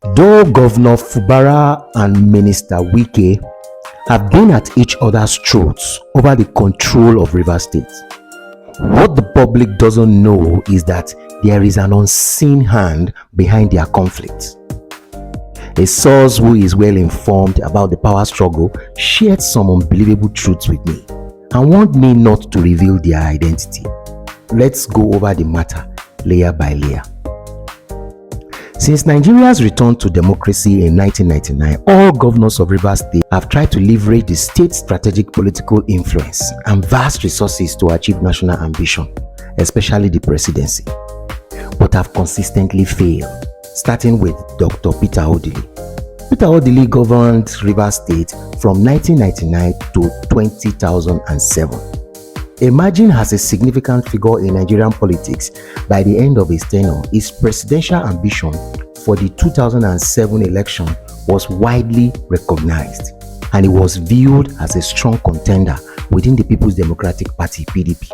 Though Governor Fubara and Minister Wike have been at each other's throats over the control of Rivers State, what the public doesn't know is that there is an unseen hand behind their conflict. A source who is well informed about the power struggle shared some unbelievable truths with me and warned me not to reveal their identity. Let's go over the matter layer by layer. Since Nigeria's return to democracy in 1999, all governors of Rivers State have tried to leverage the state's strategic political influence and vast resources to achieve national ambition, especially the presidency, but have consistently failed, starting with Dr. Peter Odili. Peter Odili governed Rivers State from 1999 to 2007. Emerging as a significant figure in Nigerian politics by the end of his tenure, his presidential ambition for the 2007 election was widely recognized, and he was viewed as a strong contender within the People's Democratic Party (PDP).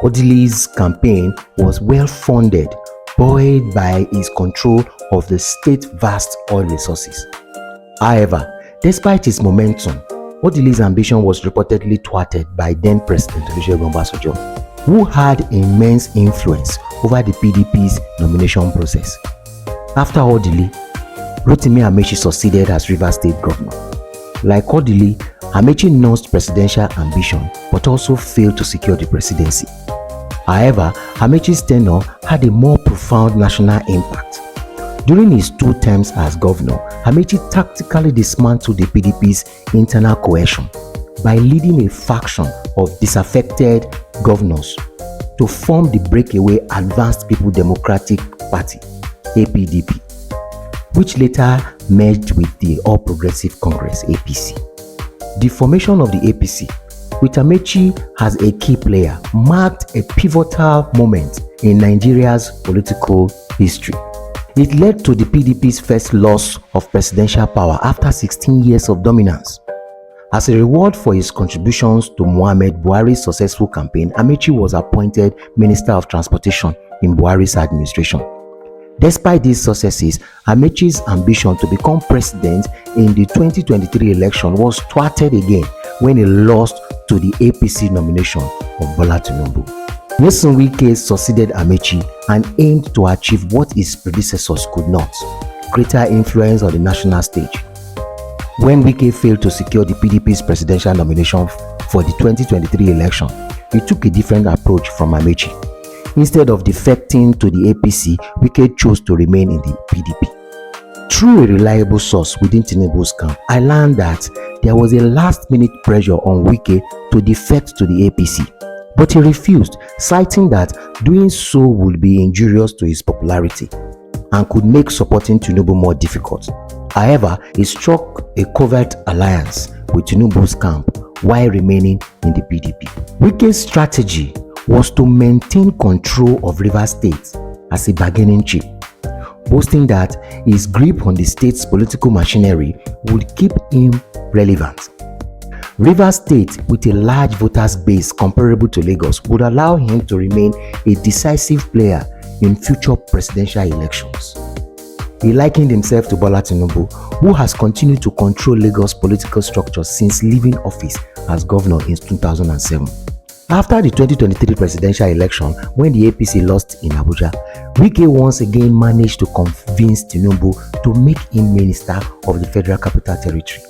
Odili's campaign was well funded, buoyed by his control of the state's vast oil resources. However, despite his momentum, Odili's ambition was reportedly thwarted by then-President Olusegun Obasanjo, who had immense influence over the PDP's nomination process. After Odili, Rotimi Amechi succeeded as Rivers State Governor. Like Odili, Amechi nursed presidential ambition but also failed to secure the presidency. However, Amechi's tenure had a more profound national impact. During his 2 terms as governor, Amechi tactically dismantled the PDP's internal cohesion by leading a faction of disaffected governors to form the breakaway Advanced People Democratic Party (APDP), which later merged with the All Progressive Congress (APC). The formation of the APC, with Amechi as a key player, marked a pivotal moment in Nigeria's political history. It led to the PDP's first loss of presidential power after 16 years of dominance. As a reward for his contributions to Muhammad Buhari's successful campaign, Amechi was appointed Minister of Transportation in Buhari's administration. Despite these successes, Amechi's ambition to become president in the 2023 election was thwarted again when he lost to the APC nomination of Bola Tinubu. Nyesom Wike succeeded Amechi and aimed to achieve what his predecessors could not: greater influence on the national stage. When Wike failed to secure the PDP's presidential nomination for the 2023 election, he took a different approach from Amechi. Instead of defecting to the APC, Wike chose to remain in the PDP. Through a reliable source within Tinubu's camp, I learned that there was a last-minute pressure on Wike to defect to the APC, but he refused, citing that doing so would be injurious to his popularity and could make supporting Tinubu more difficult. However, he struck a covert alliance with Tinubu's camp while remaining in the PDP. Wike's strategy was to maintain control of Rivers State as a bargaining chip, boasting that his grip on the state's political machinery would keep him relevant. Rivers State, with a large voters base comparable to Lagos, would allow him to remain a decisive player in future presidential elections. He likened himself to Bola Tinubu, who has continued to control Lagos' political structure since leaving office as governor in 2007. After the 2023 presidential election, when the APC lost in Abuja, Wike once again managed to convince Tinubu to make him Minister of the Federal Capital Territory.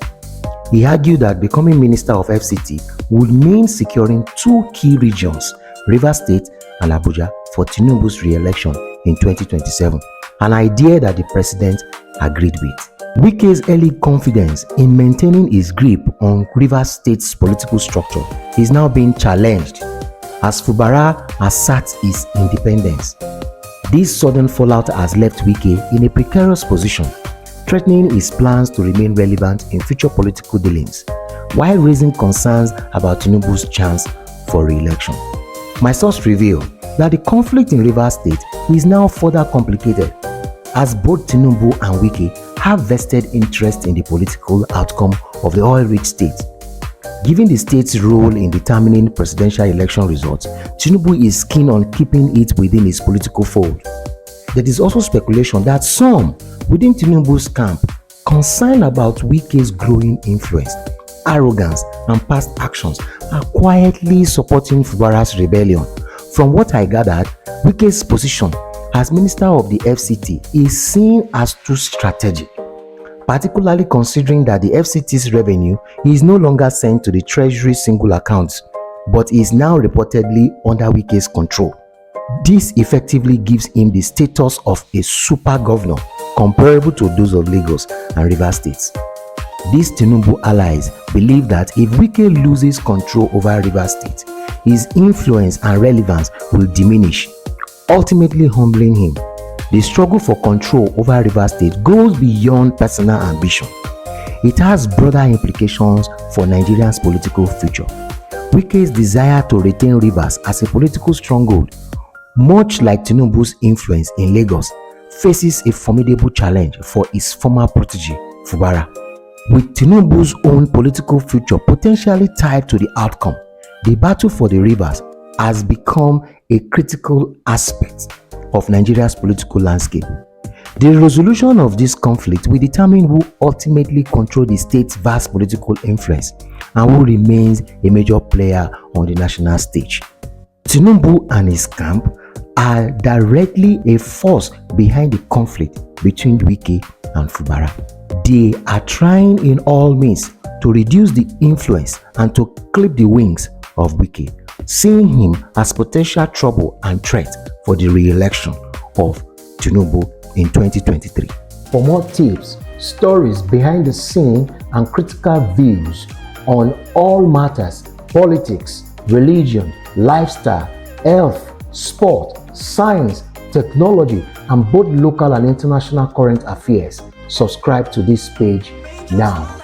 He argued that becoming Minister of FCT would mean securing 2 key regions, Rivers State and Abuja, for Tinubu's re-election in 2027, an idea that the president agreed with. Wike's early confidence in maintaining his grip on Rivers State's political structure is now being challenged as Fubara asserts his independence. This sudden fallout has left Wike in a precarious position, threatening his plans to remain relevant in future political dealings, while raising concerns about Tinubu's chance for re-election. My source revealed that the conflict in Rivers State is now further complicated, as both Tinubu and Wike have vested interest in the political outcome of the oil-rich state. Given the state's role in determining presidential election results, Tinubu is keen on keeping it within his political fold. There is also speculation that some within Tinubu's camp, concern about Wike's growing influence, arrogance, and past actions are quietly supporting Fubara's rebellion. From what I gathered, Wike's position as Minister of the FCT is seen as too strategic, particularly considering that the FCT's revenue is no longer sent to the Treasury single accounts, but is now reportedly under Wike's control. This effectively gives him the status of a super governor comparable to those of Lagos and Rivers states. These Tinubu allies believe that if Wike loses control over Rivers State, his influence and relevance will diminish, ultimately humbling him. The struggle for control over Rivers State goes beyond personal ambition. It has broader implications for Nigeria's political future. Wike's desire to retain Rivers as a political stronghold, much like Tinubu's influence in Lagos, faces a formidable challenge for his former protege, Fubara. With Tinubu's own political future potentially tied to the outcome, the battle for the rivers has become a critical aspect of Nigeria's political landscape. The resolution of this conflict will determine who ultimately controls the state's vast political influence and who remains a major player on the national stage. Tinubu and his camp are directly a force behind the conflict between Wike and Fubara. They are trying in all means to reduce the influence and to clip the wings of Wike, seeing him as potential trouble and threat for the re-election of Tinubu in 2023. For more tips, stories behind the scene, and critical views on all matters, politics, religion, lifestyle, health, sport, science, technology, and both local and international current affairs, subscribe to this page now.